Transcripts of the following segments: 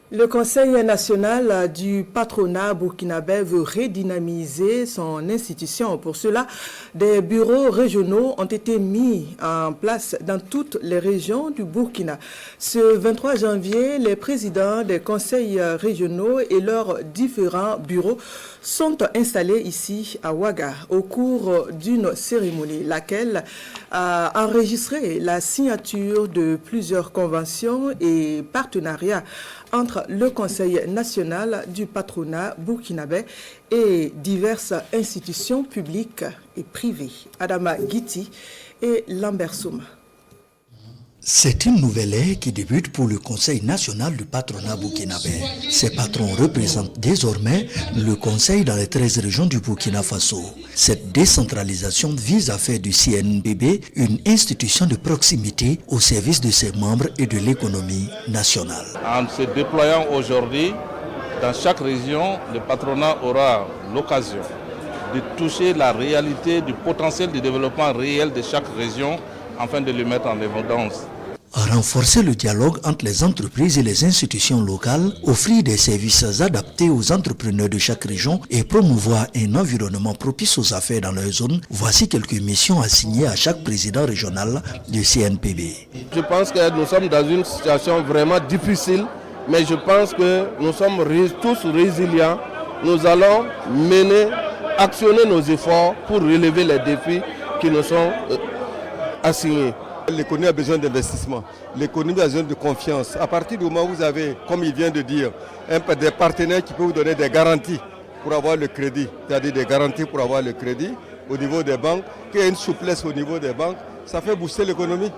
Le Conseil national du patronat burkinabé veut redynamiser son institution. Pour cela, des bureaux régionaux ont été mis en place dans toutes les régions du Burkina. Ce 23 janvier, les présidents des conseils régionaux et leurs différents bureaux sont installés ici à Ouaga au cours d'une cérémonie, laquelle a enregistré la signature de plusieurs conventions et partenariats entre le Conseil national du patronat burkinabé et diverses institutions publiques et privées. Adama Guiti et Lambert Souma. C'est une nouvelle ère qui débute pour le Conseil national du patronat burkinabé. Ces patrons représentent désormais le Conseil dans les 13 régions du Burkina Faso. Cette décentralisation vise à faire du CNPB une institution de proximité au service de ses membres et de l'économie nationale. En se déployant aujourd'hui, dans chaque région, le patronat aura l'occasion de toucher la réalité du potentiel de développement réel de chaque région afin de le mettre en évidence. Renforcer le dialogue entre les entreprises et les institutions locales, offrir des services adaptés aux entrepreneurs de chaque région et promouvoir un environnement propice aux affaires dans leur zone, voici quelques missions assignées à chaque président régional du CNPB. Je pense que nous sommes dans une situation vraiment difficile, mais je pense que nous sommes tous résilients. Nous allons actionner nos efforts pour relever les défis qui nous sont assignés. L'économie a besoin d'investissement, l'économie a besoin de confiance. À partir du moment où vous avez, comme il vient de dire, des partenaires qui peuvent vous donner des garanties pour avoir le crédit, c'est-à-dire des garanties pour avoir le crédit au niveau des banques, qu'il y ait une souplesse au niveau des banques, ça fait booster l'économie.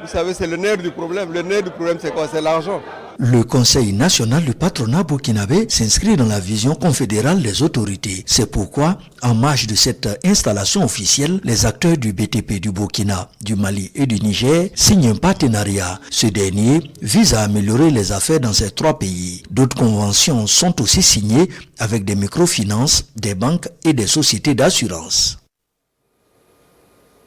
Vous savez, c'est le nerf du problème. Le nerf du problème, c'est quoi? C'est l'argent. Le Conseil national du patronat burkinabé s'inscrit dans la vision confédérale des autorités. C'est pourquoi, en marge de cette installation officielle, les acteurs du BTP du Burkina, du Mali et du Niger signent un partenariat. Ce dernier vise à améliorer les affaires dans ces trois pays. D'autres conventions sont aussi signées avec des microfinances, des banques et des sociétés d'assurance.